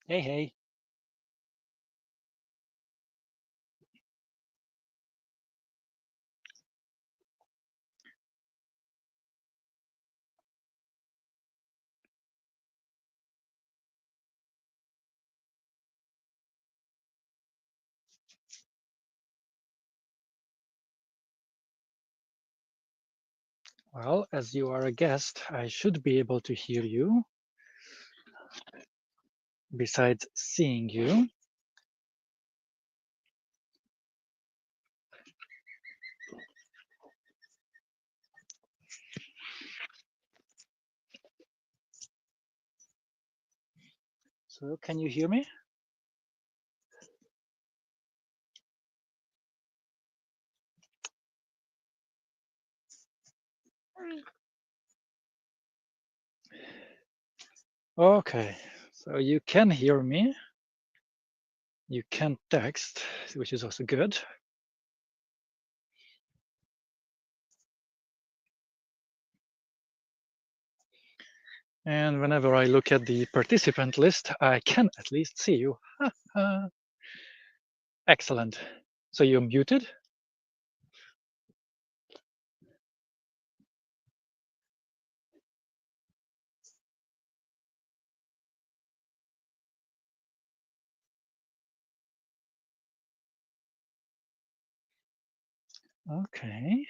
Hey, hey. Well, as you are a guest, I should be able to hear you besides seeing you. So can you hear me? Okay, so you can hear me. You can text, which is also good. And whenever I look at the participant list, I can at least see you. Excellent. So you're muted? Okay.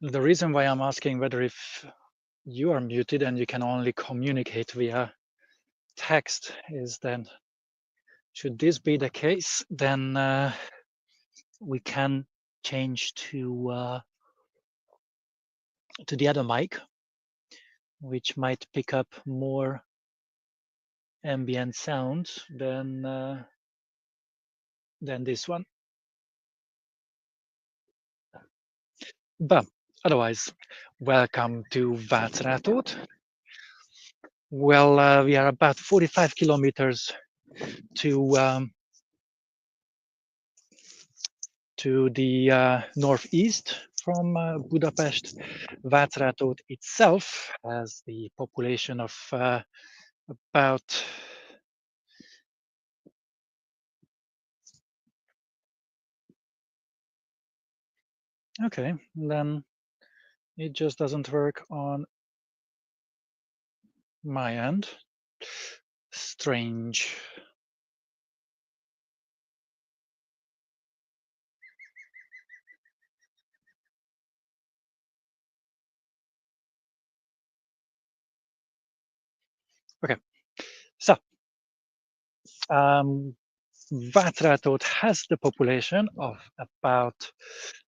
The reason why I'm asking whether if you are muted and you can only communicate via text is then should this be the case, then we can change to the other mic, which might pick up more ambient sound than this one. But otherwise, welcome to Vácrátót. Well, we are about 45 kilometers to to the northeast from Budapest. Vácrátót itself has the population of about okay, then it just doesn't work on my end. Strange. Okay, so Vácrátót has the population of about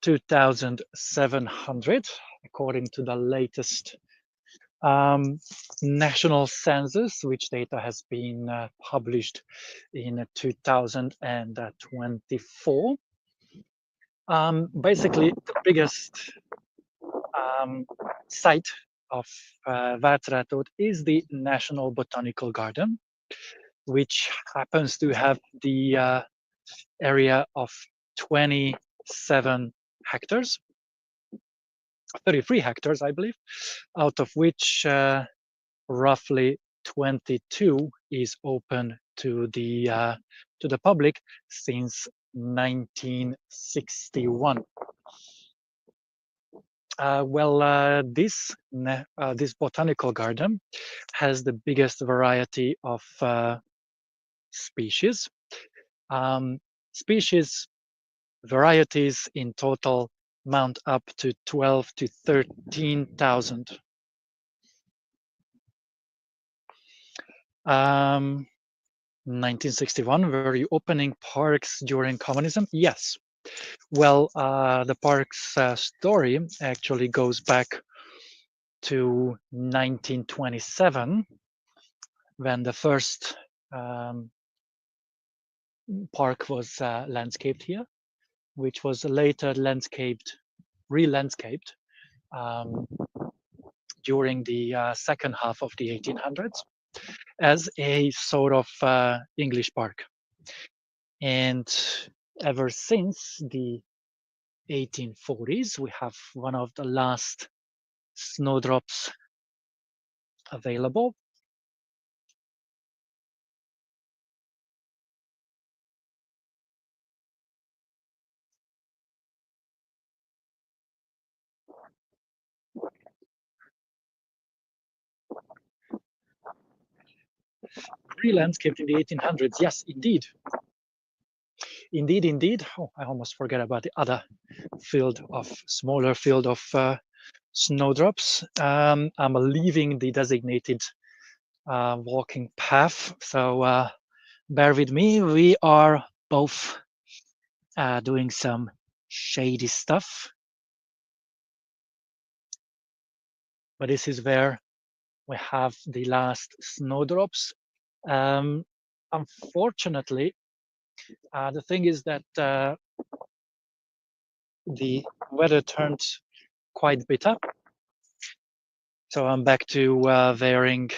2,700, according to the latest national census, which data has been published in 2024. Basically, the biggest site of Vácrátót is the National Botanical Garden, which happens to have the area of 27 hectares, 33 hectares, I believe, out of which roughly 22 is open to the public since 1961. This botanical garden has the biggest variety of species. Species varieties in total mount up to 12 to 13,000. 1961, were you opening parks during communism? Yes. Well, the park's story actually goes back to 1927, when the first park was landscaped here, which was later re-landscaped during the second half of the 1800s as a sort of English park. And ever since the 1840s, we have one of the last snowdrops available. Re-landscaped in the 1800s. Yes, indeed. Indeed. Oh, I almost forgot about the other smaller field of snowdrops. I'm leaving the designated walking path, so bear with me. We are both doing some shady stuff, but this is where we have the last snowdrops. Unfortunately, the thing is that the weather turned quite bitter, so I'm back to wearing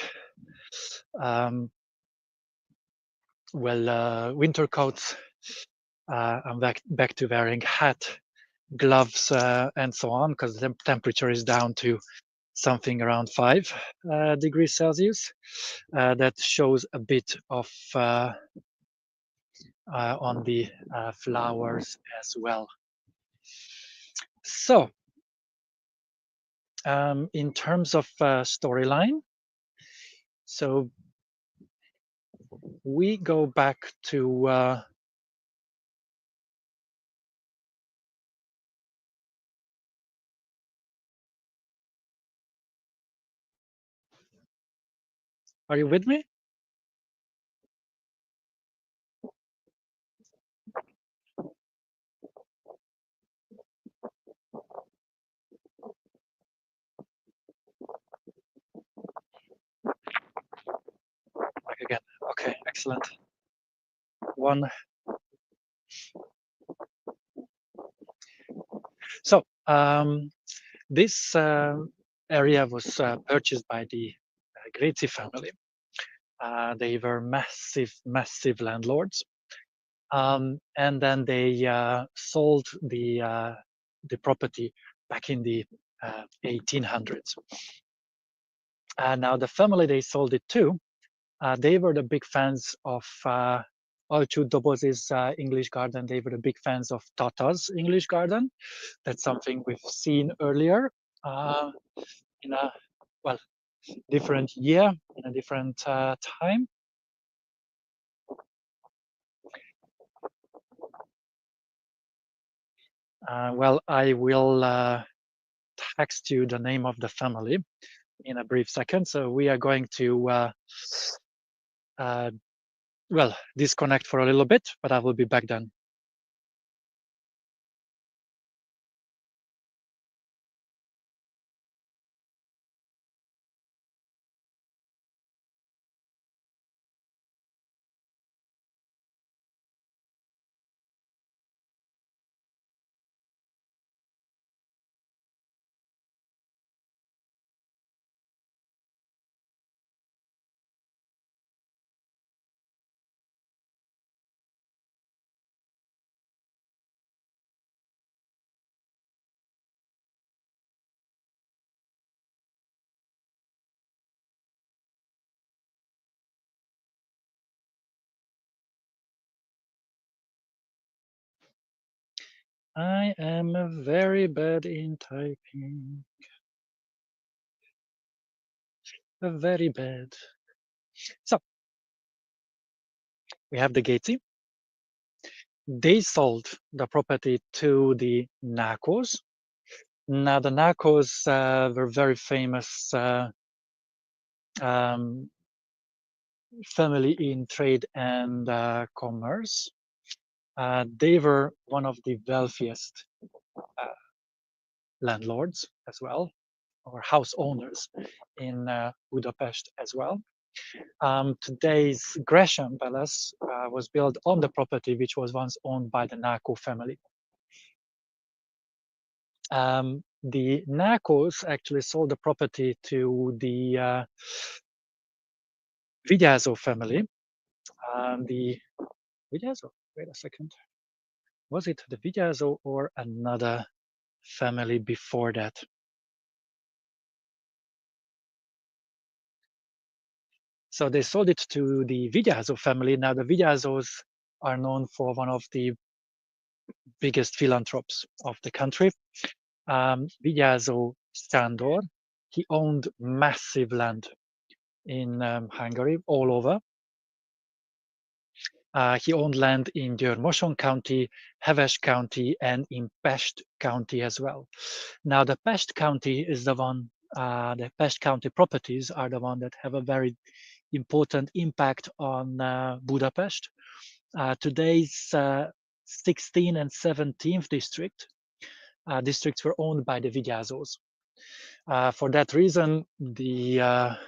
winter coats. I'm back to wearing hat, gloves, and so on, because the temperature is down to something around 5 degrees Celsius. That shows a bit of on the flowers as well. So, in terms of storyline, so we go back to are you with me? Back again. Okay, excellent. One. So, this area was purchased by the Grezi family. They were massive landlords, and then they sold the property back in the 1800s. Now the family they sold it to, they were the big fans of Alcsú Doboz's English Garden. They were the big fans of Tata's English Garden. That's something we've seen earlier in a different year, in a different time. I will text you the name of the family in a brief second. So we are going to disconnect for a little bit, but I will be back then. I am very bad in typing. Very bad. So we have the Gatesy. They sold the property to the Nacos. Now the Nacos were very famous family in trade and commerce. They were one of the wealthiest landlords as well, or house owners in Budapest as well. Today's Gresham Palace was built on the property which was once owned by the Naco family. The Nacos actually sold the property to the Vigyázó family. The Vigyázó? wait a second. Was it the Vigyázó or another family before that? So they sold it to the Vigyázó family. Now the Vigyázós are known for one of the biggest philanthropes of the country. Vigyázó Sándor, he owned massive land in Hungary, all over. He owned land in Győr-Moson County, Heves County, and in Pest County as well. Now, the Pest County is the one, the Pest County properties are the one that have a very important impact on Budapest. Today's 16th and 17th districts were owned by the Vigyázós. For that reason, the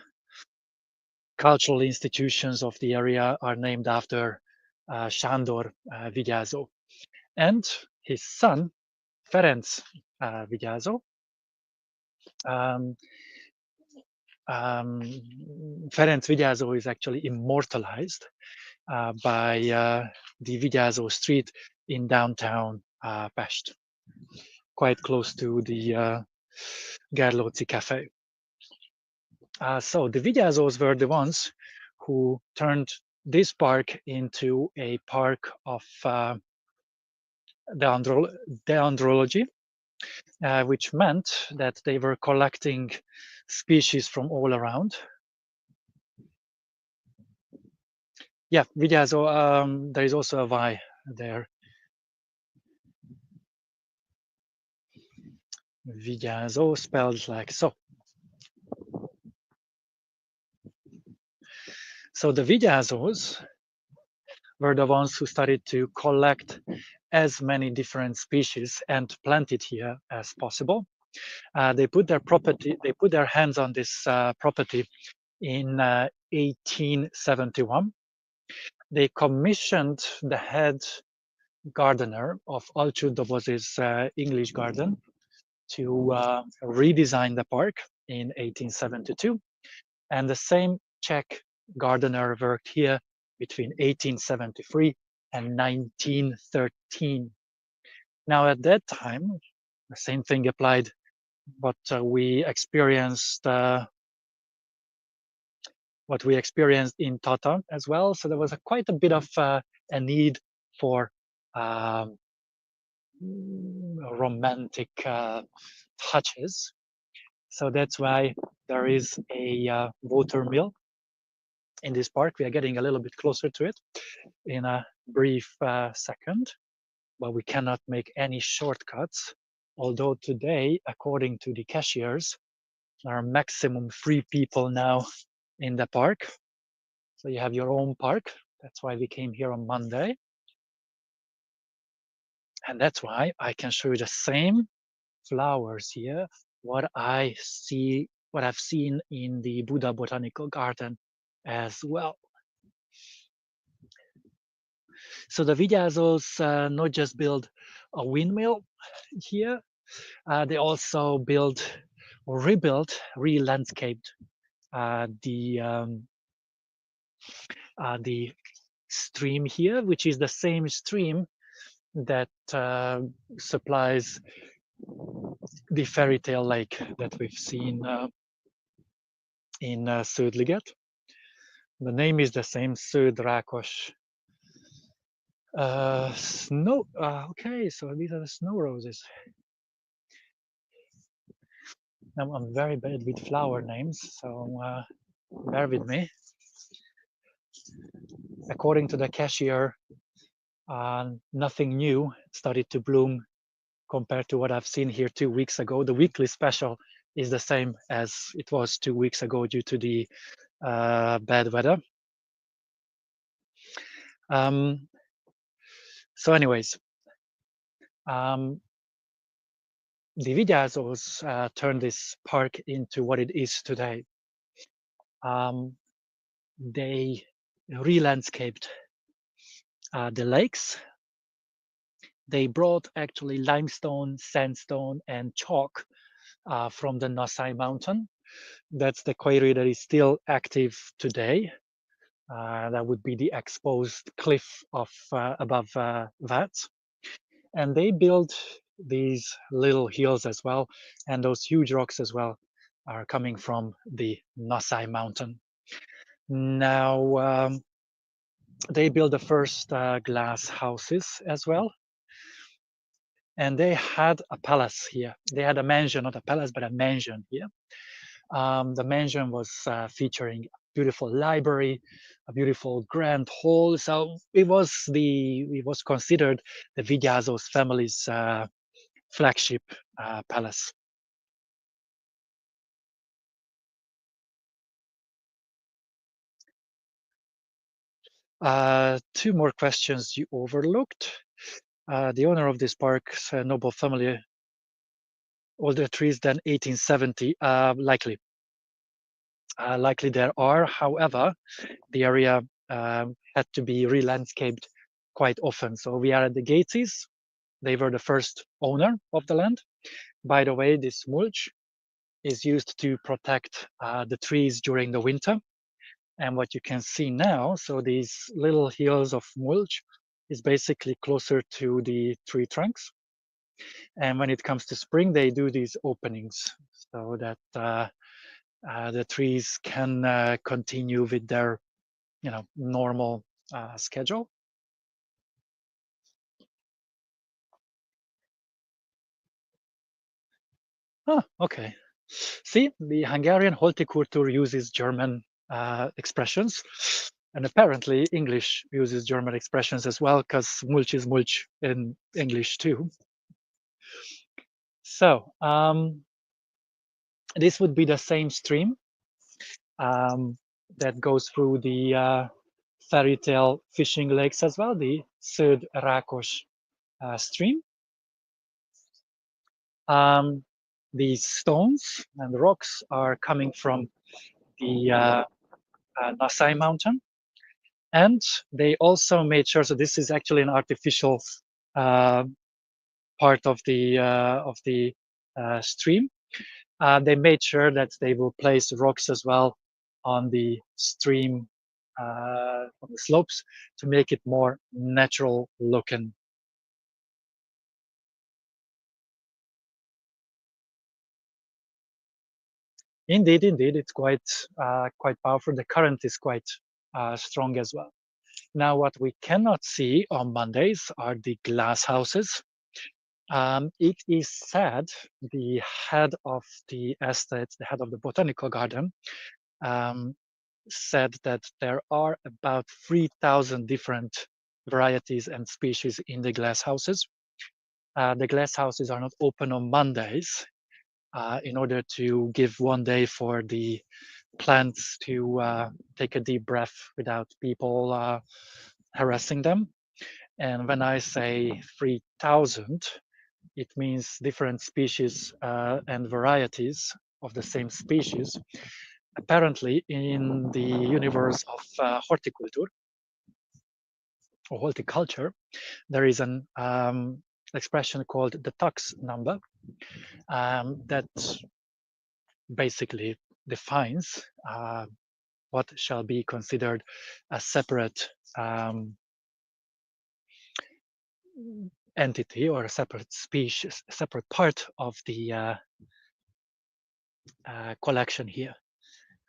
cultural institutions of the area are named after Sándor Vigyázó. And his son, Ferenc Vigyázó, Ferenc Vigyázó is actually immortalized by the Vigyázó Street in downtown Pest, quite close to the Gerlóci Cafe. So the Vigyázós were the ones who turned this park into a park of dendrology, which meant that they were collecting species from all around. Yeah, Vigyázó, there is also a Y there. Vigyázó, spelled like so. So the Vigyázós were the ones who started to collect as many different species and plant it here as possible. They put their hands on this property in 1871. They commissioned the head gardener of Alcsú Doboz's English garden to redesign the park in 1872. And the same Czech gardener worked here between 1873 and 1913. Now, at that time, the same thing applied, but we experienced what we experienced in Tata as well. So there was quite a bit of a need for romantic touches. So that's why there is a water mill in this park. We are getting a little bit closer to it in a brief second, but we cannot make any shortcuts. Although today, according to the cashiers, there are maximum 3 people now in the park. So you have your own park. That's why we came here on Monday. And that's why I can show you the same flowers here, what I've seen in the Buda Botanical Garden as well. So the Vigyázós not just build a windmill here, they also re-landscaped the stream here, which is the same stream that supplies the fairy tale lake that we've seen in Sződliget. The name is the same, Sződ-Rákos. Snow. Okay, so these are the snow roses. Now I'm very bad with flower names, so bear with me. According to the cashier, nothing new started to bloom compared to what I've seen here 2 weeks ago. The weekly special is the same as it was 2 weeks ago due to the bad weather. So anyways, the Vigyázós turned this park into what it is today. They re-landscaped the lakes. They brought actually limestone, sandstone, and chalk from the Nasai mountain. That's the quarry that is still active today. That would be the exposed cliff of above that. And they build these little hills as well, and those huge rocks as well are coming from the Nasai mountain. Now, they built the first glass houses as well, and they had a palace here. They had a mansion, not a palace, but a mansion here. The mansion was featuring a beautiful library, a beautiful grand hall. So it was considered the Vigyázos family's flagship palace. Two more questions you overlooked. The owner of this park's noble family, older trees than 1870, likely. Likely there are, however, the area had to be re-landscaped quite often. So we are at the Gateses. They were the first owner of the land. By the way, this mulch is used to protect the trees during the winter. And what you can see now, so these little hills of mulch is basically closer to the tree trunks. And when it comes to spring, they do these openings so that the trees can continue with their, normal schedule. Oh, okay. See, the Hungarian Hortikultur uses German expressions, and apparently English uses German expressions as well, because mulch is mulch in English too. So this would be the same stream that goes through the fairy tale fishing lakes as well, the Sződ Rákos stream. These stones and rocks are coming from the Nasai mountain, and they also made sure. So this is actually an artificial part of the stream. They made sure that they will place rocks as well on the stream, on the slopes, to make it more natural looking. Indeed, it's quite powerful. The current is quite strong as well. Now, what we cannot see on Mondays are the glass houses. It is said the head of the estate, the head of the botanical garden, um, said that there are about 3,000 different varieties and species in the glass houses. The glass houses are not open on Mondays in order to give one day for the plants to take a deep breath without people harassing them. And when I say 3,000, it means different species and varieties of the same species. Apparently, in the universe of horticulture or horticulture, there is an expression called the tax number that basically defines what shall be considered a separate entity or a separate species, a separate part of the collection here.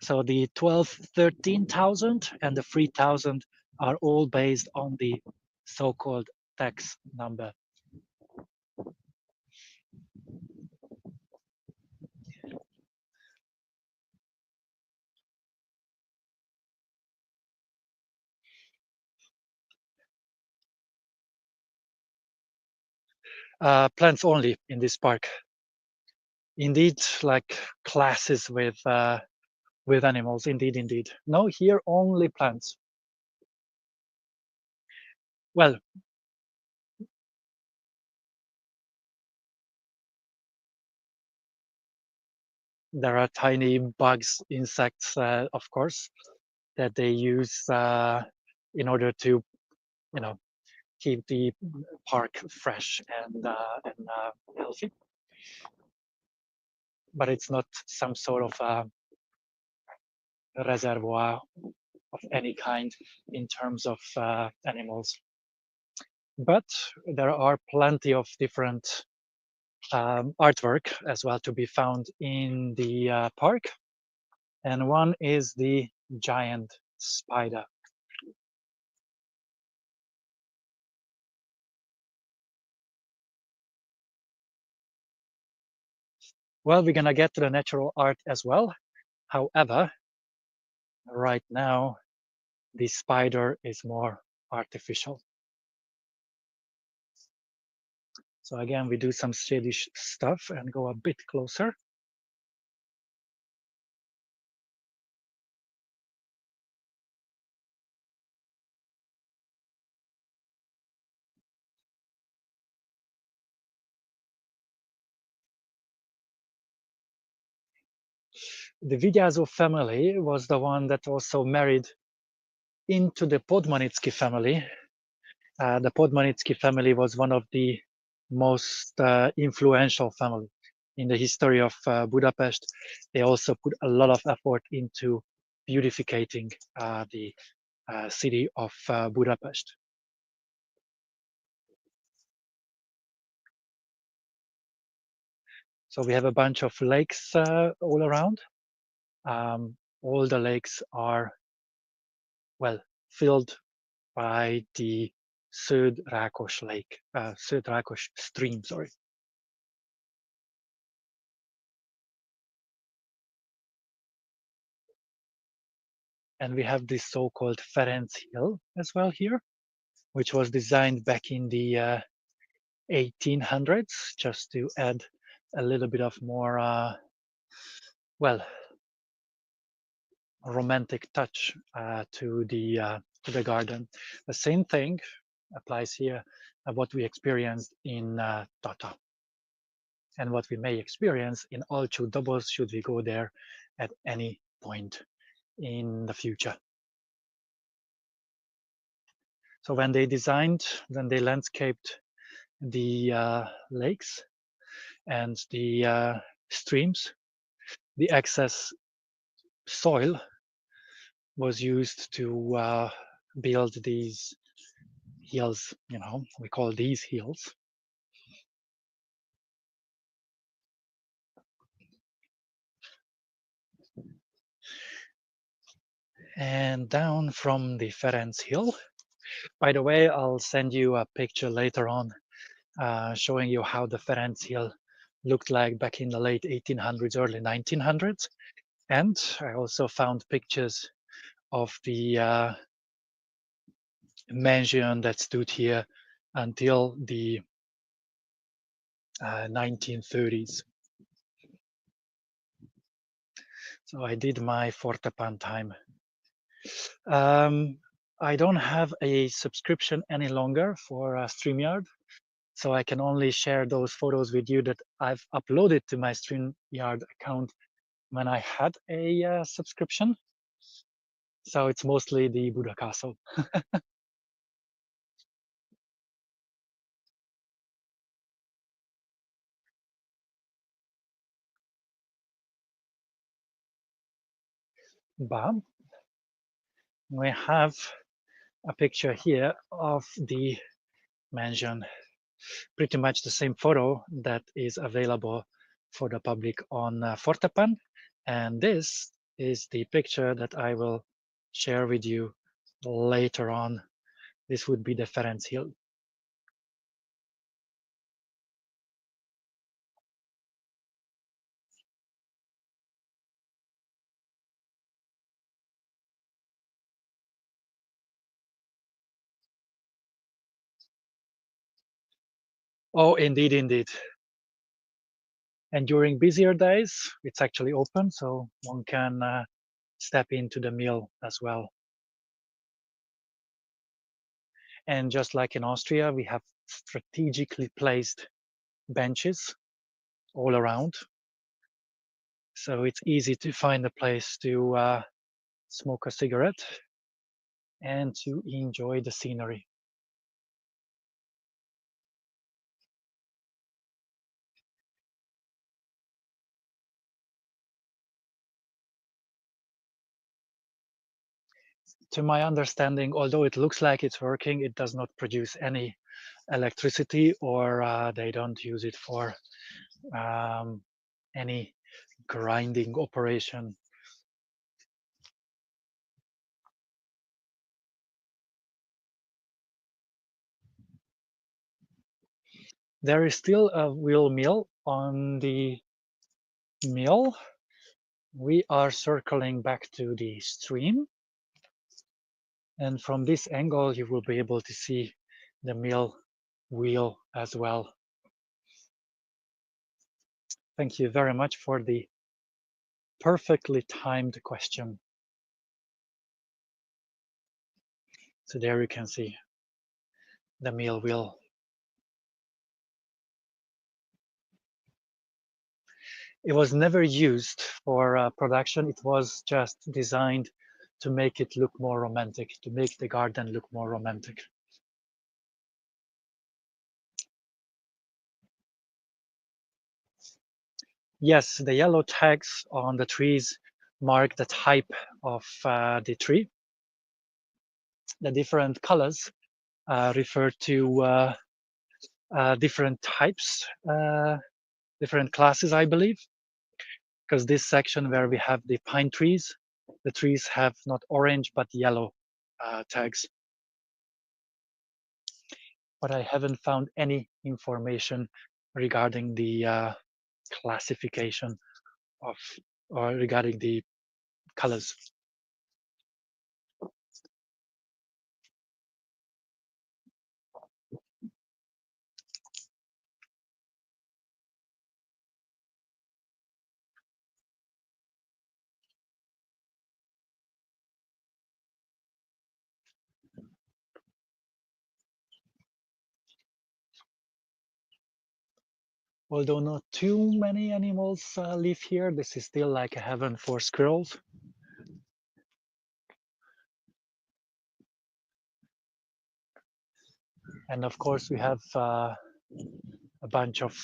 So the 12, 13,000 and the 3,000 are all based on the so-called tax number. Plants only in this park. Indeed, like classes with animals. Indeed. No, here only plants. Well, there are tiny bugs, insects, of course, that they use in order to, keep the park fresh and healthy. But it's not some sort of reservoir of any kind in terms of animals. But there are plenty of different artwork as well to be found in the park. And one is the giant spider. Well, we're gonna get to the natural art as well. However, right now, the spider is more artificial. So again, we do some shady stuff and go a bit closer. The Vigyázó family was the one that also married into the Podmanicki family. The Podmanicki family was one of the most influential family in the history of Budapest. They also put a lot of effort into beautifying the city of Budapest. So we have a bunch of lakes all around. All the lakes are, well, filled by the Sződ Rákos Lake, Sződ Rákos stream, sorry. And we have this so-called Ferenc Hill as well here, which was designed back in the 1800s, just to add a little bit of more, well, romantic touch to the garden. The same thing applies here of what we experienced in Tata, and what we may experience in Alcsú Doboz should we go there at any point in the future. So when they landscaped the lakes and the streams, the excess soil was used to build these hills. You know, we call these hills. And down from the Ferenc Hill, by the way, I'll send you a picture later on showing you how the Ferenc Hill looked like back in the late 1800s, early 1900s. And I also found pictures of the mansion that stood here until the 1930s. So I did my Fortepan time. I don't have a subscription any longer for StreamYard, so I can only share those photos with you that I've uploaded to my StreamYard account when I had a subscription. So it's mostly the Buddha Castle. But we have a picture here of the mansion, pretty much the same photo that is available for the public on Fortepan. And this is the picture that I will share with you later on. This would be the Ferenc Hill. Oh, indeed, indeed. And during busier days, it's actually open, so one can step into the mill as well. And just like in Austria, we have strategically placed benches all around. So it's easy to find a place to smoke a cigarette and to enjoy the scenery. to my understanding, although it looks like it's working, it does not produce any electricity, or they don't use it for any grinding operation. There is still a wheel mill on the mill. We are circling back to the stream. And from this angle, you will be able to see the mill wheel as well. Thank you very much for the perfectly timed question. So there you can see the mill wheel. It was never used for production. It was just designed to make it look more romantic, to make the garden look more romantic. Yes, the yellow tags on the trees mark the type of the tree. The different colors refer to different types, different classes, I believe, because this section where we have the pine trees, the trees have not orange but yellow tags. But I haven't found any information regarding the classification of, or regarding the colors. Although not too many animals live here, this is still like a heaven for squirrels. And of course, we have a bunch of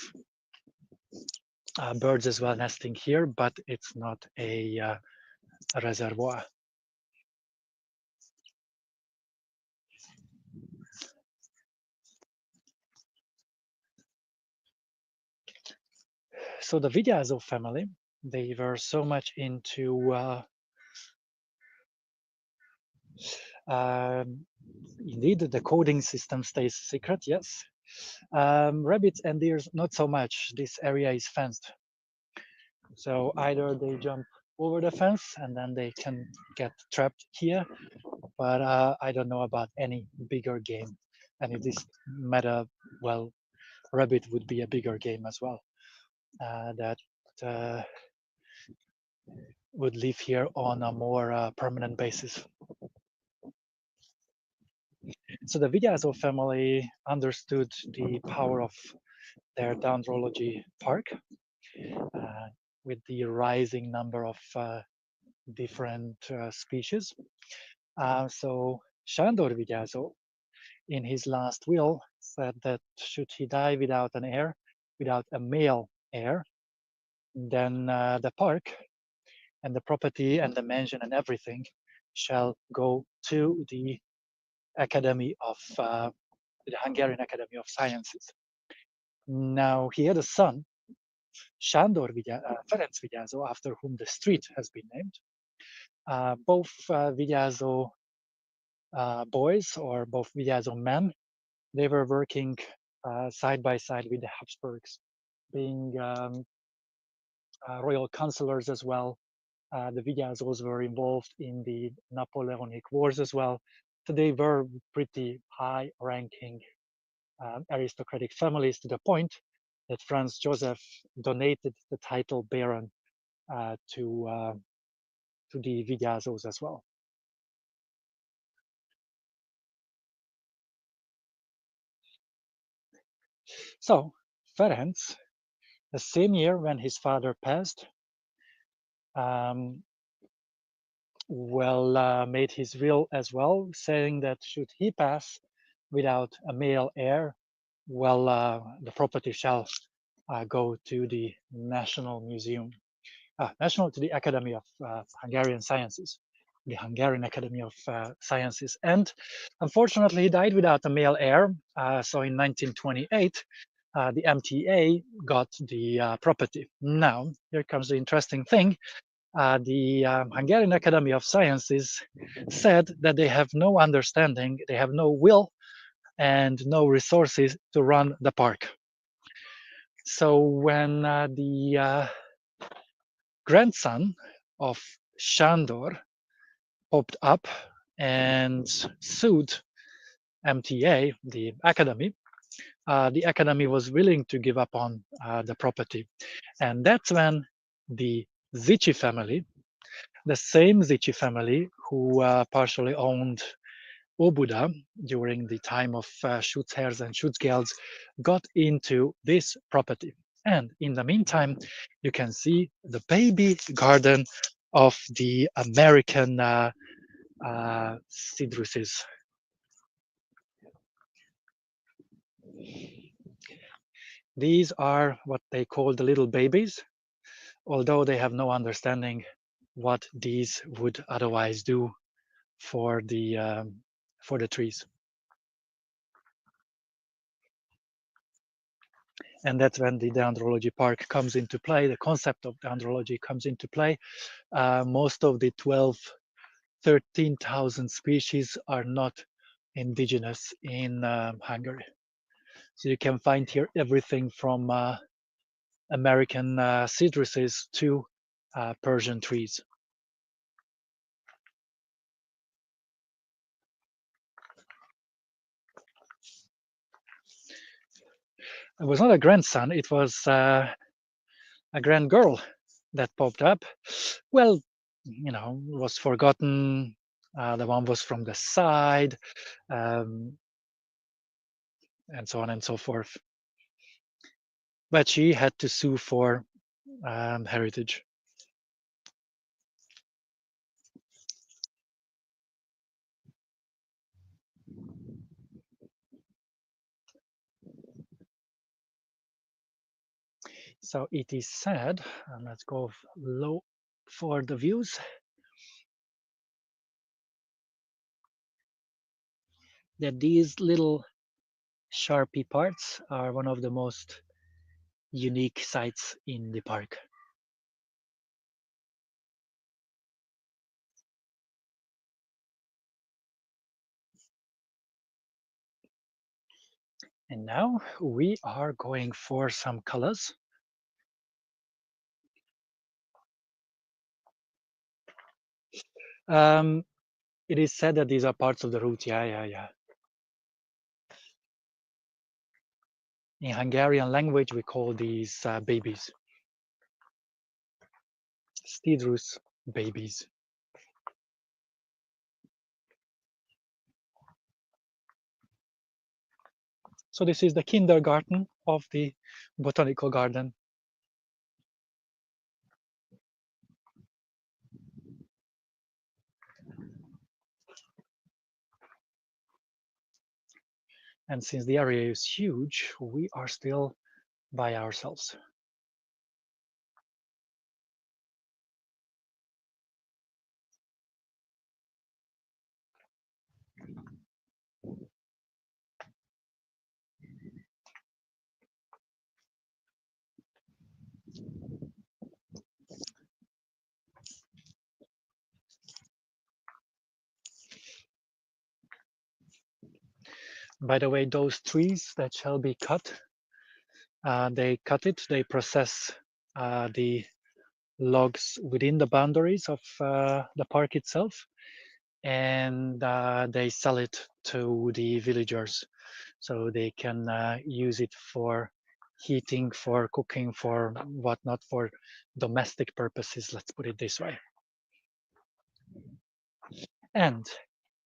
birds as well nesting here, but it's not a reservoir. So the Vigyázó family, they were so much into indeed, the coding system stays secret, yes. Rabbits and deers, not so much. This area is fenced. So either they jump over the fence and then they can get trapped here, but I don't know about any bigger game. And if this matter, well, rabbit would be a bigger game as well. That would live here on a more permanent basis. So the Vigyázó family understood the power of their dendrology park with the rising number of different species. So Sándor Vigyázó, in his last will, said that should he die without an heir, without a male heir, then the park and the property and the mansion and everything shall go to the Academy of the Hungarian Academy of Sciences. Now he had a son, Sándor Ferenc Vigyázó, after whom the street has been named. Both Vigyázó boys, or both Vigyázó men, they were working side by side with the Habsburgs, being royal counselors as well. The Vigyázós were involved in the Napoleonic Wars as well. So they were pretty high-ranking aristocratic families, to the point that Franz Joseph donated the title Baron to the Vigyázós as well. So Ferenc, the same year when his father passed, made his will as well, saying that should he pass without a male heir, the property shall go to the National Museum, to the Academy of Hungarian Sciences. the Hungarian Academy of Sciences. And unfortunately, he died without a male heir. So in 1928, the MTA got the property. Now, here comes the interesting thing. The Hungarian Academy of Sciences said that they have no understanding, they have no will, and no resources to run the park. So when the grandson of Sándor popped up and sued MTA, the academy was willing to give up on the property. And that's when the Zichy family, the same Zichy family who partially owned Óbuda during the time of Schutzherrs and Schutzgelds, got into this property. And in the meantime, you can see the baby garden of the American cedruses. These are what they call the little babies, although they have no understanding what these would otherwise do for the trees. And that's when the dendrology park comes into play. The concept of dendrology comes into play. Most of the 13,000 species are not indigenous in Hungary. So you can find here everything from American cedruses to Persian trees. It was not a grandson, it was a grand girl that popped up. Well, was forgotten. The one was from the side, and so on and so forth. But she had to sue for heritage. So it is said, and let's go low for the views, that these little sharpie parts are one of the most unique sites in the park. And now we are going for some colors. It is said that these are parts of the root. Yeah. In Hungarian language, we call these babies. Stidrus babies. So this is the kindergarten of the botanical garden. And since the area is huge, we are still by ourselves. By the way, those trees that shall be cut, they cut it, they process the logs within the boundaries of the park itself, and they sell it to the villagers so they can use it for heating, for cooking, for whatnot, for domestic purposes, let's put it this way. And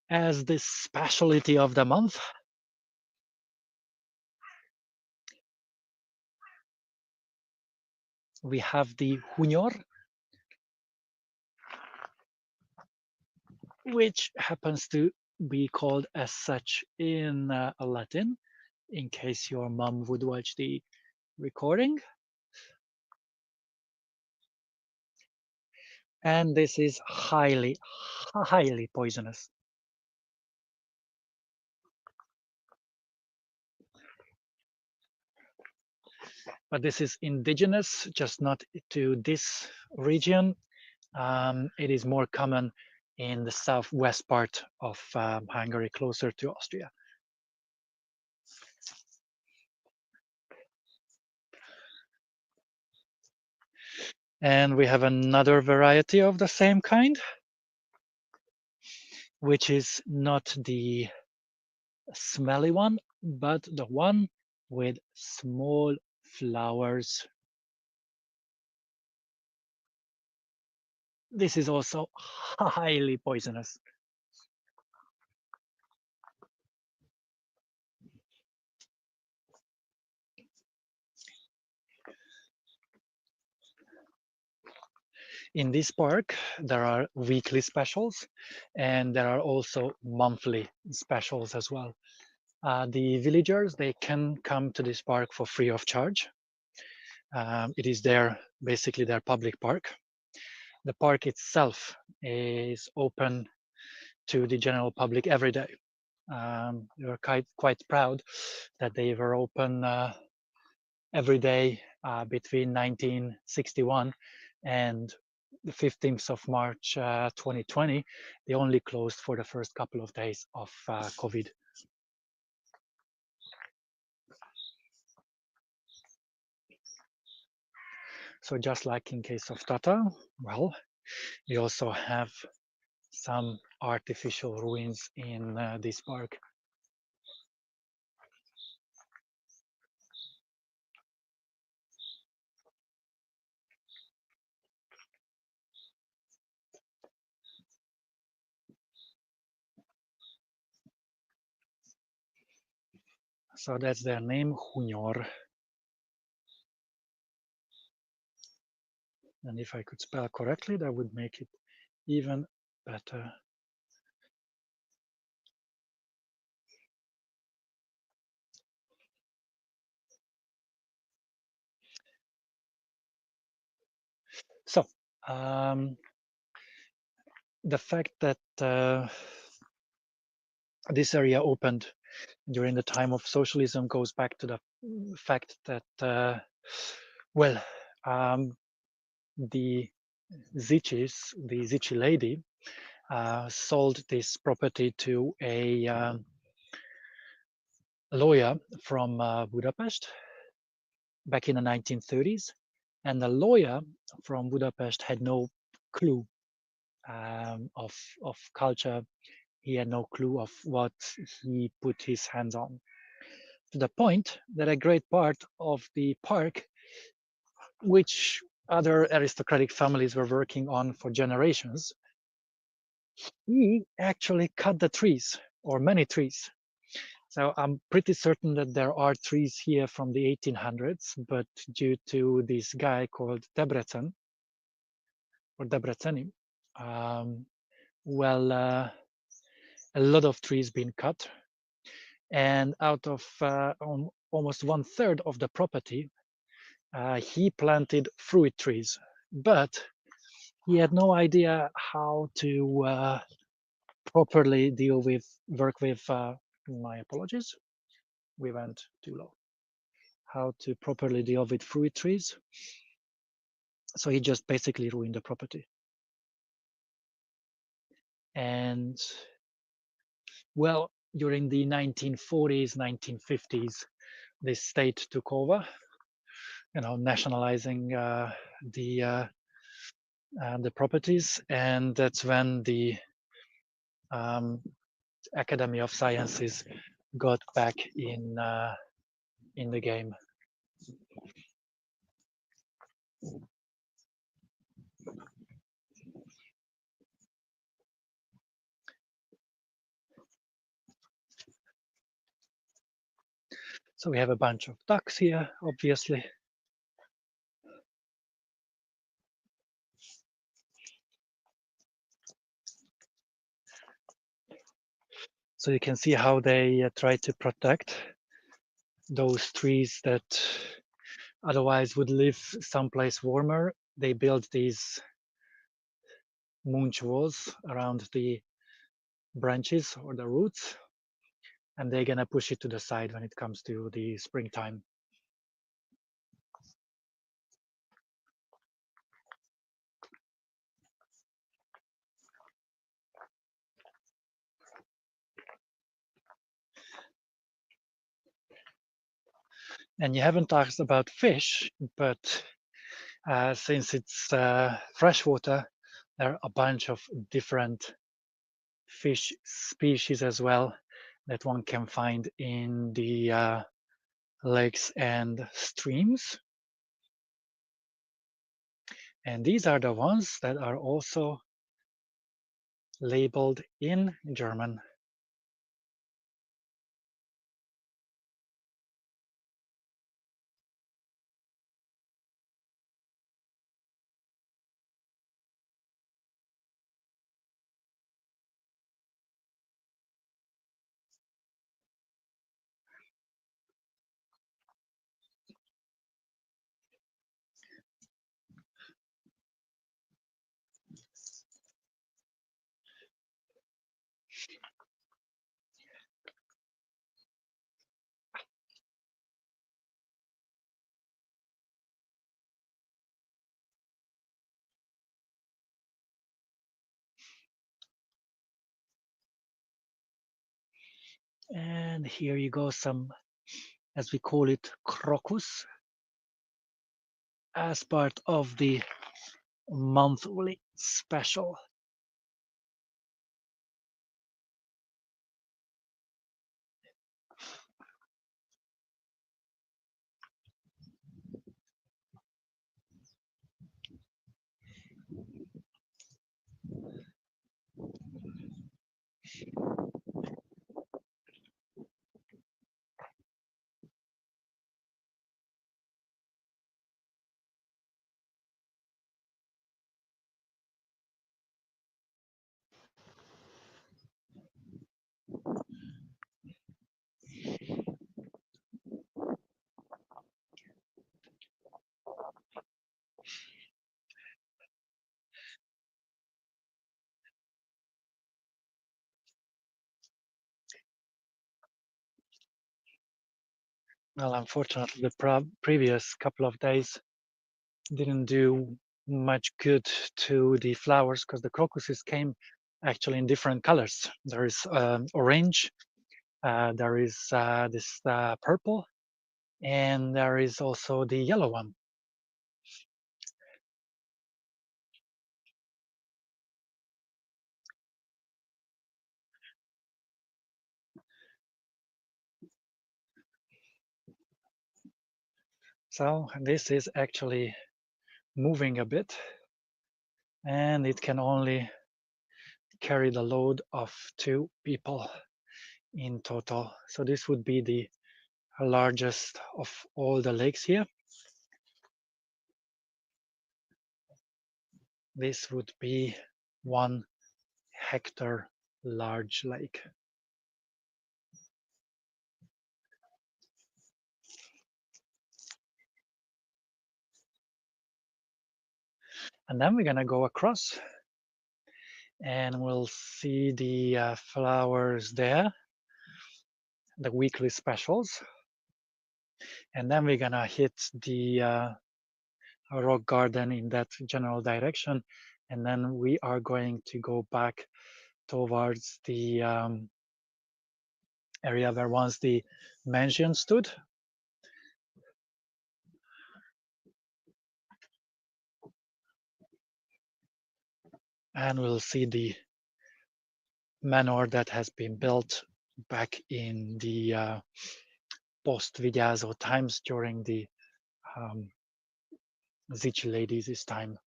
as the specialty of the month, we have the hunyor, which happens to be called as such in Latin, in case your mom would watch the recording. and this is highly, highly poisonous. But this is indigenous, just not to this region. It is more common in the southwest part of Hungary, closer to Austria. And we have another variety of the same kind, which is not the smelly one, but the one with small flowers. This is also highly poisonous. In this park, there are weekly specials and there are also monthly specials as well. The villagers, they can come to this park for free of charge. It is basically their public park. The park itself is open to the general public every day. We were quite proud that they were open every day between 1961 and the 15th of March 2020. They only closed for the first couple of days of COVID. So just like in case of Tata, well, we also have some artificial ruins in this park. So that's their name, Hunyor. And if I could spell correctly, that would make it even better. So the fact that this area opened during the time of socialism goes back to the fact that, well, the Zichy lady, sold this property to a lawyer from Budapest back in the 1930s. And the lawyer from Budapest had no clue of culture. He had no clue of what he put his hands on. To the point that a great part of the park, which other aristocratic families were working on for generations, he actually cut the trees, or many trees. So I'm pretty certain that there are trees here from the 1800s, but due to this guy called Debrecen, or Debreceni, well, a lot of trees been cut. And out of almost 1/3 of the property, he planted fruit trees, but he had no idea how to properly work with, my apologies, we went too low, how to properly deal with fruit trees. So he just basically ruined the property. And well, during the 1940s, 1950s, the state took over, nationalizing the properties, and that's when the Academy of Sciences got back in the game. So we have a bunch of ducks here, obviously. So you can see how they try to protect those trees that otherwise would live someplace warmer. They build these munch was around the branches or the roots, and they're gonna push it to the side when it comes to the springtime. And you haven't asked about fish, but since it's freshwater, there are a bunch of different fish species as well that one can find in the lakes and streams. And these are the ones that are also labeled in German. And here you go, some, as we call it, crocus, as part of the monthly special. Well, unfortunately, the previous couple of days didn't do much good to the flowers because the crocuses came actually in different colors. There is orange, there is this purple, and there is also the yellow one. So this is actually moving a bit, and it can only carry the load of 2 people in total. So this would be the largest of all the lakes here. This would be 1 hectare large lake. And then we're gonna go across and we'll see the flowers there, the weekly specials. And then we're gonna hit the rock garden in that general direction. And then we are going to go back towards the area where once the mansion stood. And we'll see the manor that has been built back in the post-Vigyázó times during the Zichy ladies' time.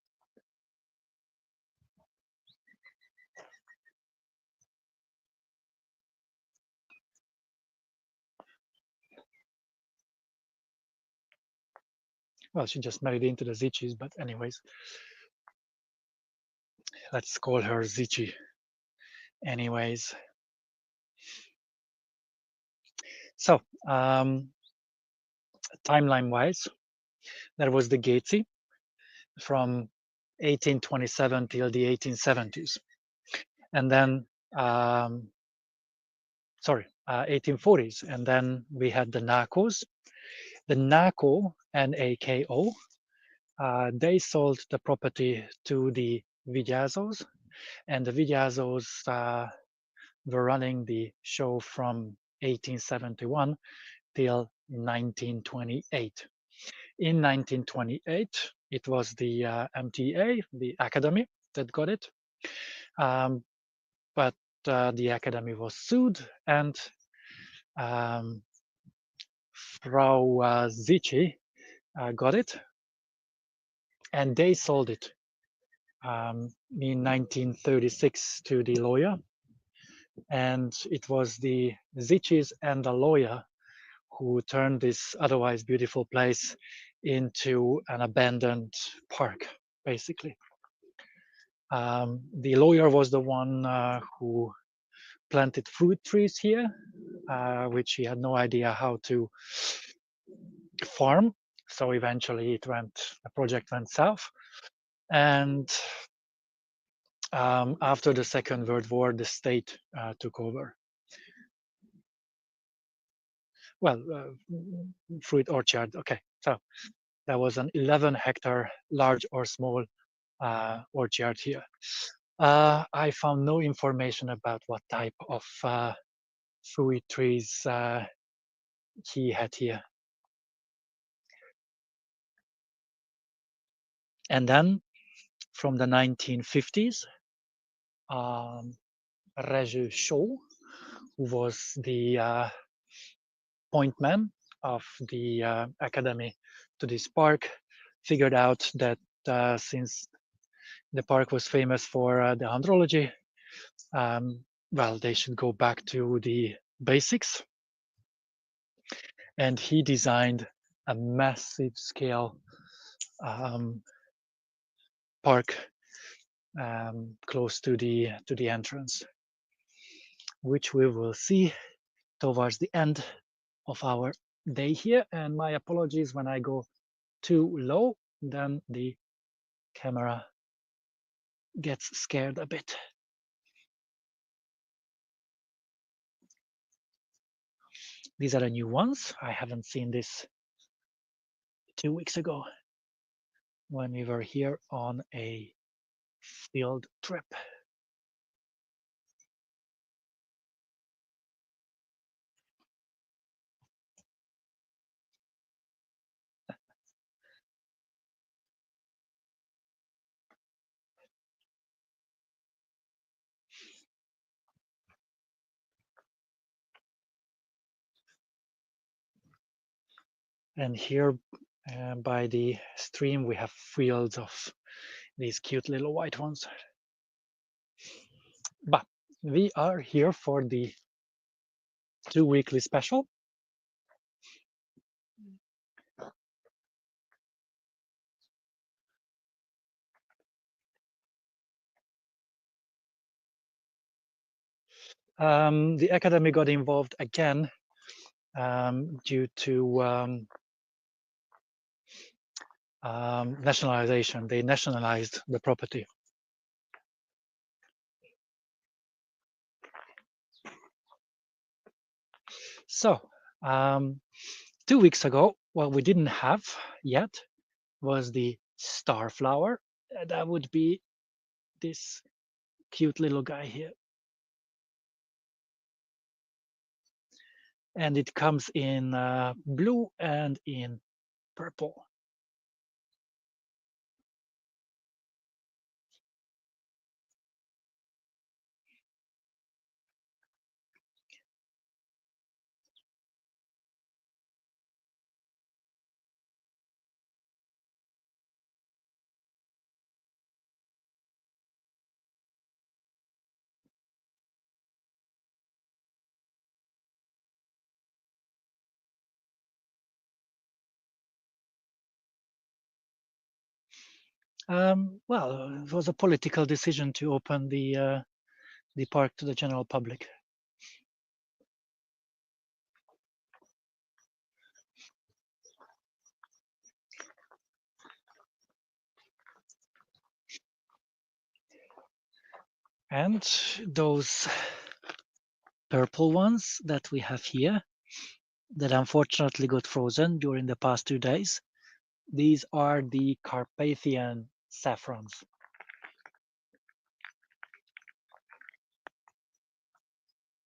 Well, she just married into the Zichis, but anyways, let's call her Zichy. Anyways, so timeline-wise, there was the Gatesy from 1827 till the 1870s. And then, 1840s. And then we had the NACOs. The NACO, NAKO, they sold the property to the Vigyázos, and the Vigyázos were running the show from 1871 till 1928. In 1928, it was the MTA, the Academy, that got it. But the Academy was sued, and Frau Zichy got it, and they sold it in 1936 to the lawyer. And it was the Zichis and the lawyer who turned this otherwise beautiful place into an abandoned park, basically. The lawyer was the one who planted fruit trees here, which he had no idea how to farm. So eventually the project went south. And after the Second World War, the state took over. Well, fruit orchard, okay. So there was an 11-hectare large or small orchard here. I found no information about what type of fruit trees he had here. And then from the 1950s, Rezső Shaw, who was the point man of the academy to this park, figured out that since the park was famous for the hydrology, well, they should go back to the basics. And he designed a massive scale park close to the entrance, which we will see towards the end of our day here. And my apologies, when I go too low, then the camera gets scared a bit. These are the new ones. I haven't seen this 2 weeks ago when we were here on a field trip. And here by the stream, we have fields of these cute little white ones. But we are here for the 2 weekly special. The academy got involved again due to nationalization. They nationalized the property. So 2 weeks ago, what we didn't have yet was the star flower. That would be this cute little guy here. And it comes in blue and in purple. Well, it was a political decision to open the park to the general public. And those purple ones that we have here that unfortunately got frozen during the past 2 days, these are the Carpathian saffrons.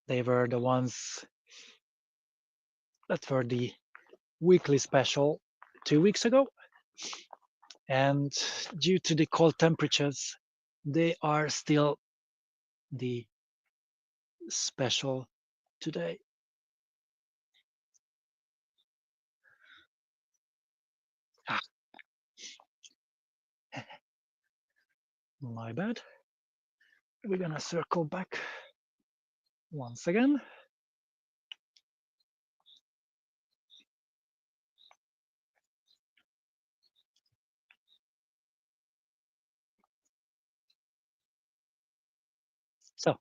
They were the ones that were the weekly special 2 weeks ago. And due to the cold temperatures, they are still the special today. Ah, my bad. We're gonna circle back once again. So,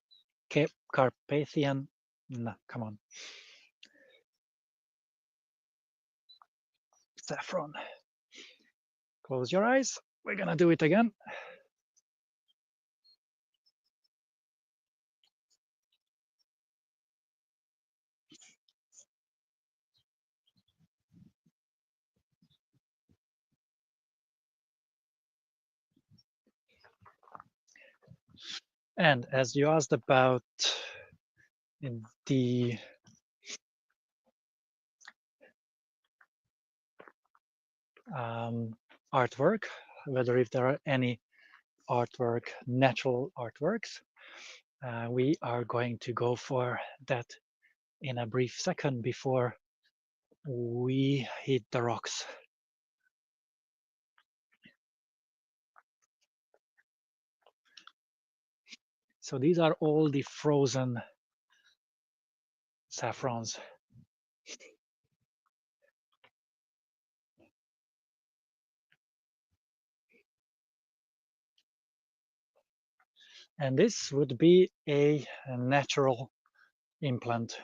Carpathian, no, come on, saffron. Close your eyes. We're gonna do it again. And as you asked about the artwork, whether if there are any artwork, natural artworks, we are going to go for that in a brief second before we hit the rocks. So these are all the frozen saffrons. And this would be a natural implant.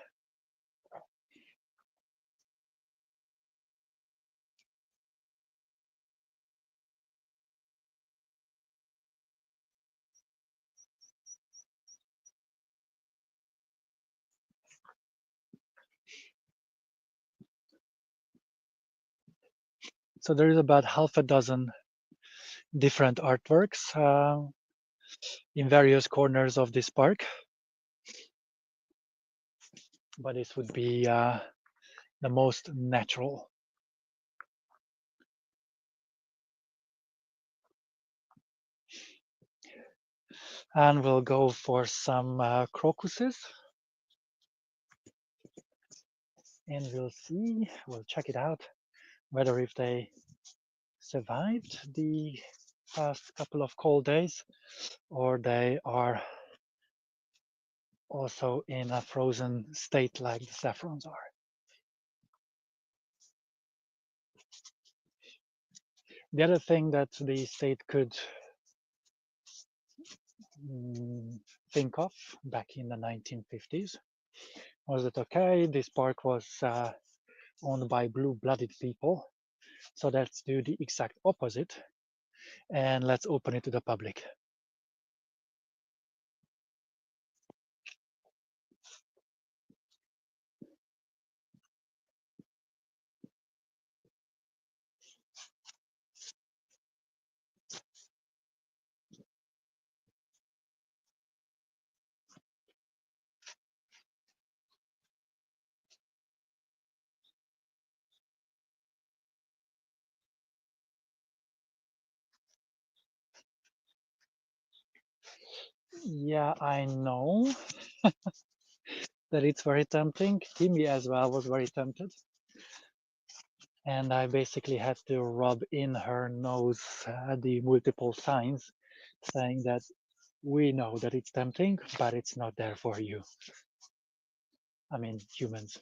So there is about half a dozen different artworks in various corners of this park. But this would be the most natural. And we'll go for some crocuses. And we'll check it out, whether if they survived the past couple of cold days or they are also in a frozen state like the saffrons are. The other thing that the state could think of back in the 1950s was that, okay, this park was owned by blue-blooded people, so let's do the exact opposite and let's open it to the public. Yeah, I know that it's very tempting. Timmy as well was very tempted. And I basically had to rub in her nose the multiple signs saying that we know that it's tempting, but it's not there for you. I mean, humans.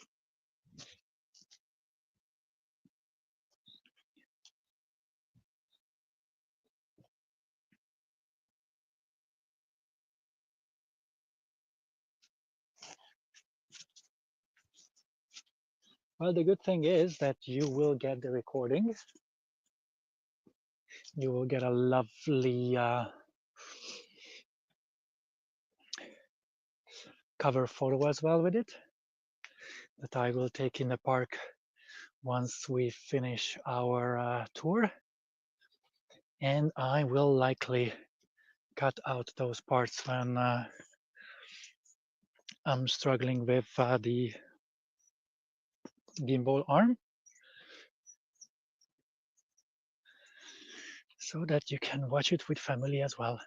Well, the good thing is that you will get the recording. You will get a lovely cover photo as well with it that I will take in the park once we finish our tour. And I will likely cut out those parts when I'm struggling with the gimbal arm, so that you can watch it with family as well.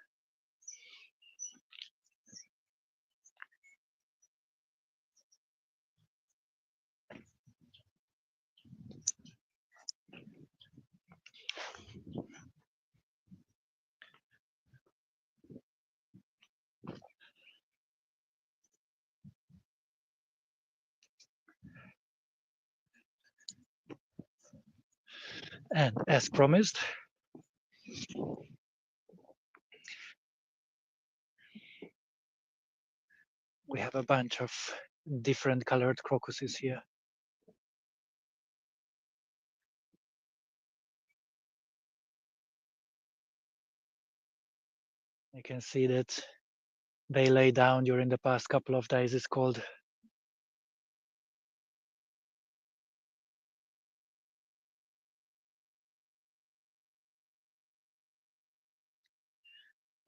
And as promised, we have a bunch of different colored crocuses here. You can see that they lay down during the past couple of days. It's cold.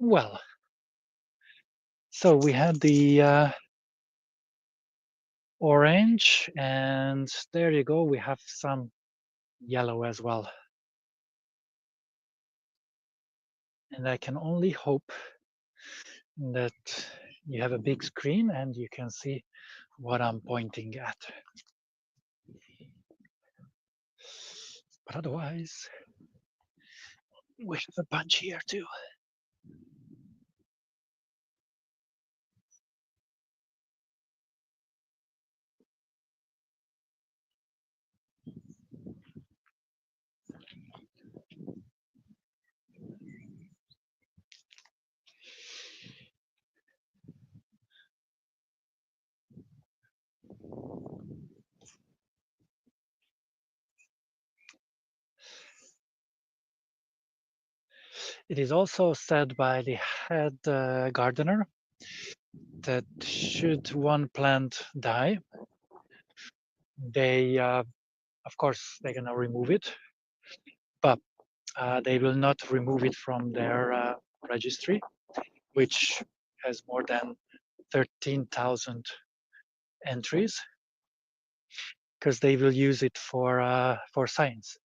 Well, so we had the orange, and there you go. We have some yellow as well. And I can only hope that you have a big screen and you can see what I'm pointing at. But otherwise, we have a bunch here too. It is also said by the head gardener that should one plant die, they, of course, they're gonna remove it, but they will not remove it from their registry, which has more than 13,000 entries, because they will use it for science,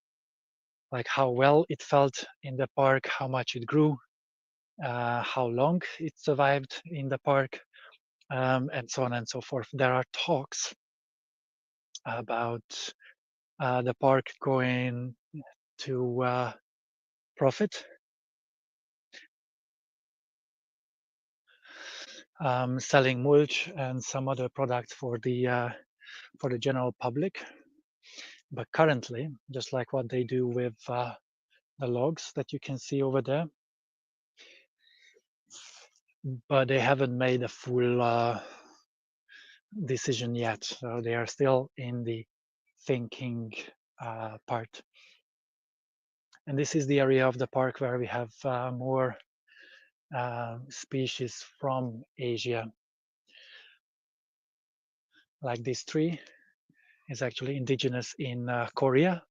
like how well it felt in the park, how much it grew, how long it survived in the park, and so on and so forth. There are talks about the park going to profit, selling mulch and some other products for the general public. But currently, just like what they do with the logs that you can see over there, but they haven't made a full decision yet. So they are still in the thinking part. And this is the area of the park where we have more species from Asia. Like this tree is actually indigenous in Korea,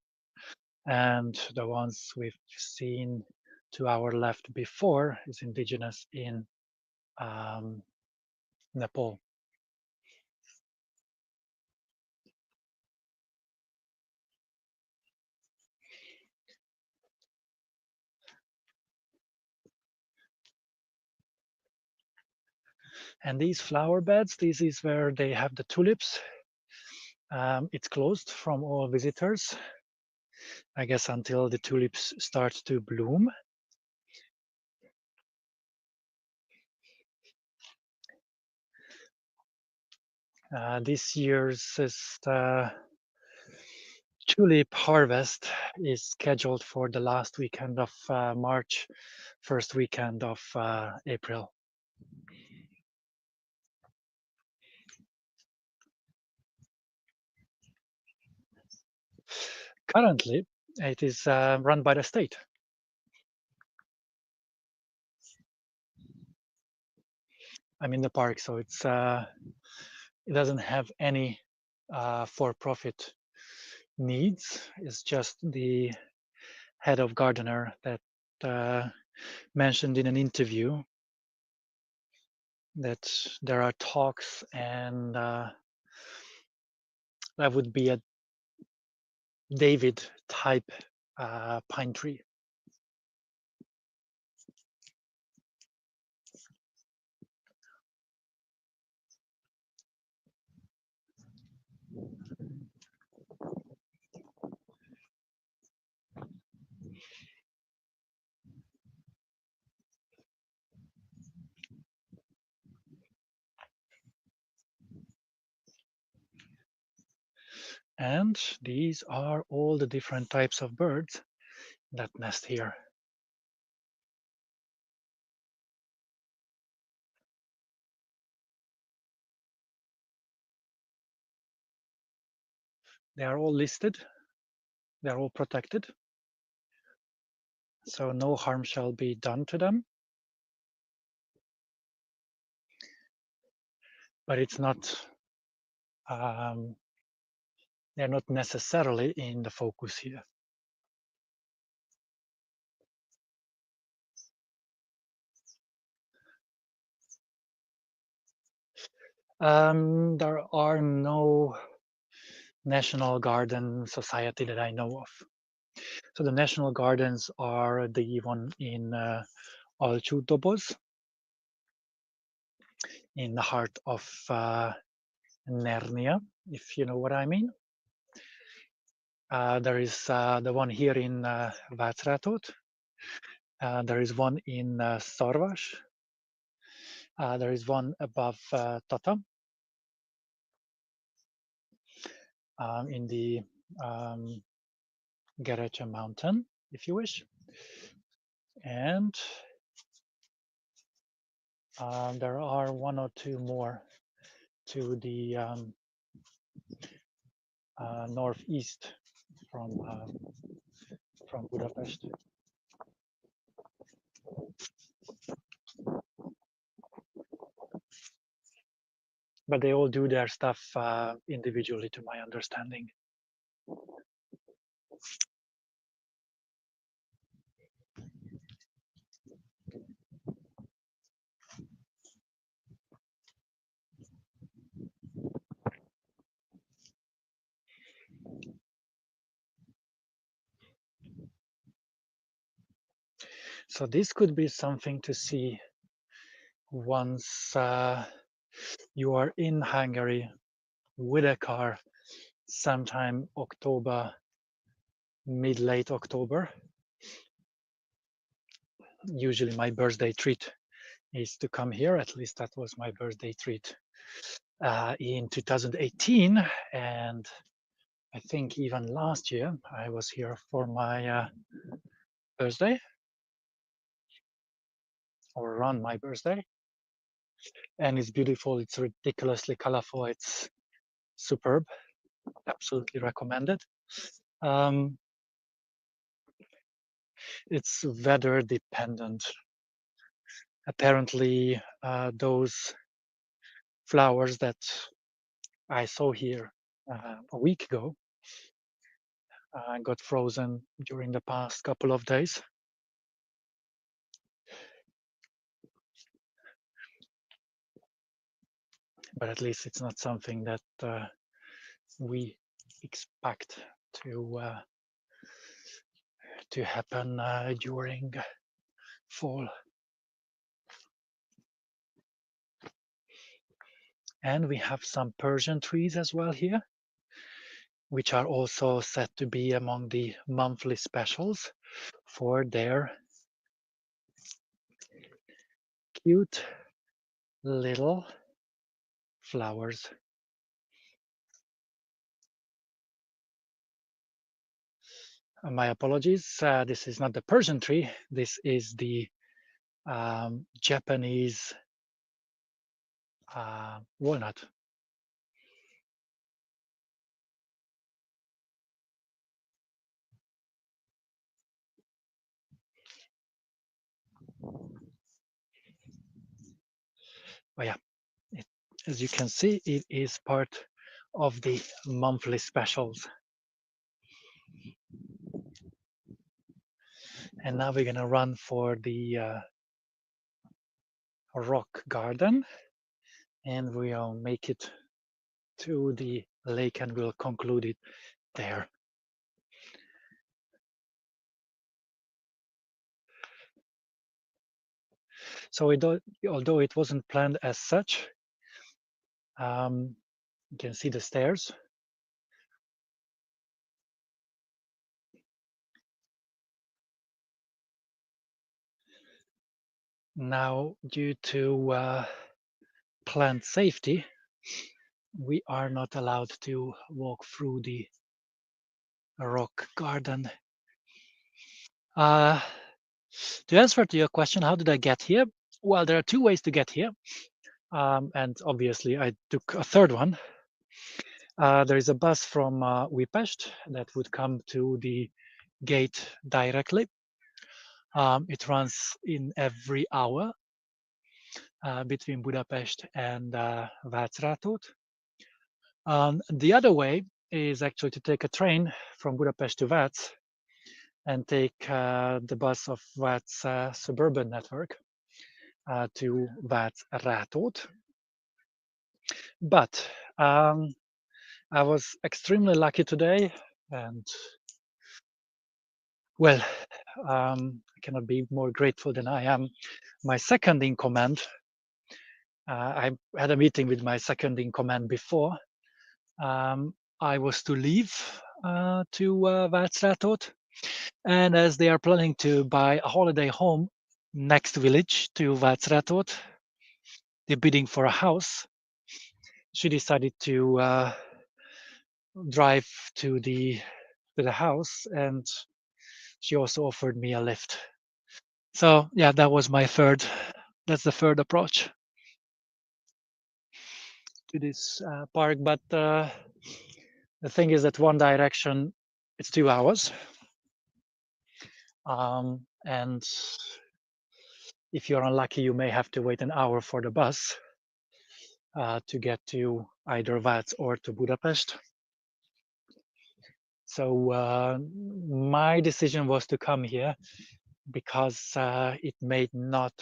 and the ones we've seen to our left before is indigenous in Nepal. And these flower beds, this is where they have the tulips. It's closed from all visitors, I guess, until the tulips start to bloom. This year's tulip harvest is scheduled for the last weekend of March, first weekend of April. Currently, it is run by the state. I'm in the park, so it doesn't have any for-profit needs. It's just the head of gardener that mentioned in an interview that there are talks, and that would be a David type pine tree. And these are all the different types of birds that nest here. They are all listed, they are all protected, so no harm shall be done to them. But it's not, they're not necessarily in the focus here. There are no National Garden Society that I know of. So the national gardens are the one in Alcsú-Doboz, in the heart of Nernia, if you know what I mean. There is the one here in Vácrátót. There is one in Szarvas. There is one above Tata, in the Gerece mountain, if you wish. And there are one or two more to the northeast from Budapest. But they all do their stuff individually, to my understanding. So this could be something to see once you are in Hungary with a car sometime October, mid-late October. Usually my birthday treat is to come here. At least that was my birthday treat in 2018. And I think even last year I was here for my birthday, or around my birthday. And it's beautiful, it's ridiculously colorful, it's superb, absolutely recommended. It's weather dependent. Apparently, those flowers that I saw here a week ago got frozen during the past couple of days. But at least it's not something that we expect to happen during fall. And we have some Persian trees as well here, which are also said to be among the monthly specials for their cute little flowers. My apologies, this is not the Persian tree, this is the Japanese walnut. But yeah, as you can see, it is part of the monthly specials. And now we're gonna run for the rock garden, and we'll make it to the lake and we'll conclude it there. So although it wasn't planned as such, you can see the stairs. Now, due to plant safety, we are not allowed to walk through the rock garden. To answer to your question, how did I get here? Well, there are two ways to get here. And obviously I took a third one. There is a bus from Újpest that would come to the gate directly. It runs in every hour between Budapest and Vácrátót. The other way is actually to take a train from Budapest to Vác and take the bus of Vác suburban network to Vácrátót. But I was extremely lucky today, and well, I cannot be more grateful than I am. My second in command, I had a meeting with my second in command before. I was to leave to Vácrátót, and as they are planning to buy a holiday home next village to Vácrátót, they're bidding for a house. She decided to drive to the house, and she also offered me a lift. So yeah, that was my third. That's the third approach to this park. But the thing is that one direction, it's 2 hours, and if you're unlucky, you may have to wait an hour for the bus to get to either Vác or to Budapest. So my decision was to come here because it may not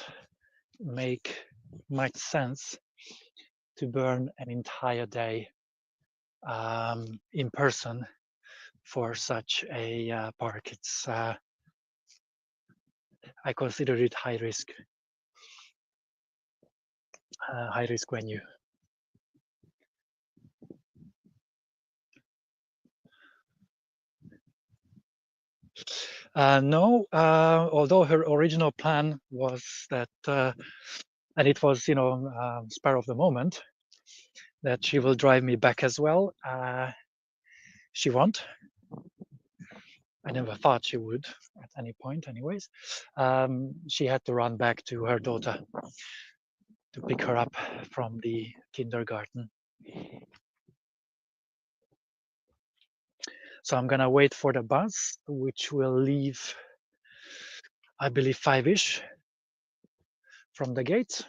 make much sense to burn an entire day in person for such a park. It's I consider it high risk venue. No, although her original plan was that, and it was, spur of the moment, that she will drive me back as well. She won't. I never thought she would at any point, anyways. She had to run back to her daughter to pick her up from the kindergarten. So I'm gonna wait for the bus, which will leave, I believe, 5-ish from the gate.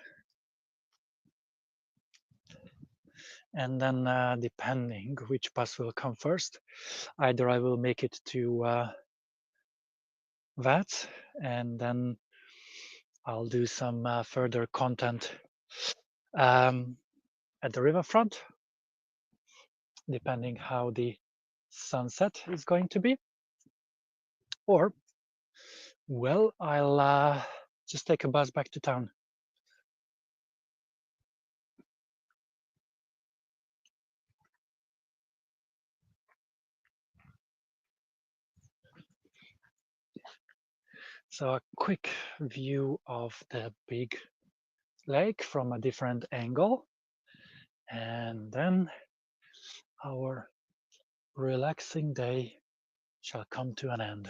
And then depending which bus will come first, either I will make it to Vác, and then I'll do some further content at the riverfront, depending how the sunset is going to be. Or, well, I'll just take a bus back to town. So a quick view of the big lake from a different angle, and then our relaxing day shall come to an end.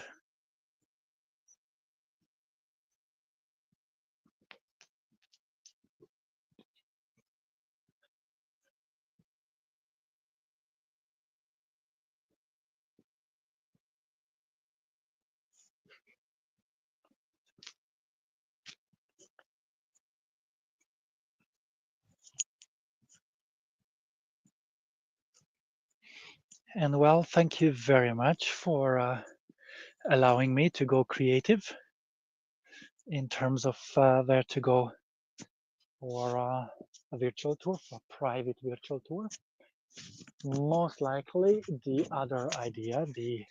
And well, thank you very much for allowing me to go creative in terms of where to go for a virtual tour, for a private virtual tour. Most likely the other idea, the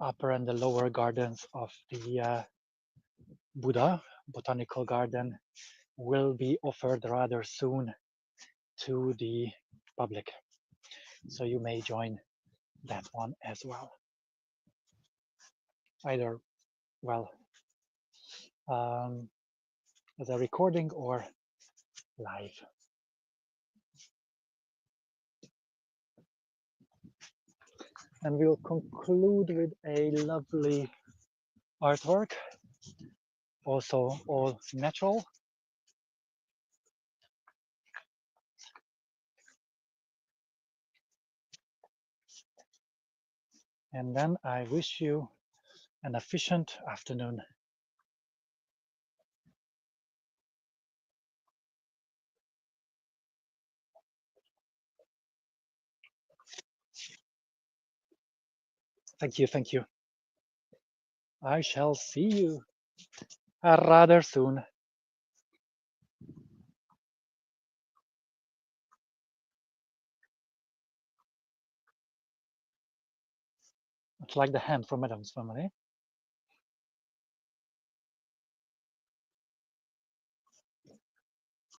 upper and the lower gardens of the Buddha Botanical Garden, will be offered rather soon to the public. So you may join that one as well. Either, well, as a recording or live. And we'll conclude with a lovely artwork, also all natural. And then I wish you an efficient afternoon. Thank you, thank you. I shall see you rather soon. It's like the hand from Adam's Family.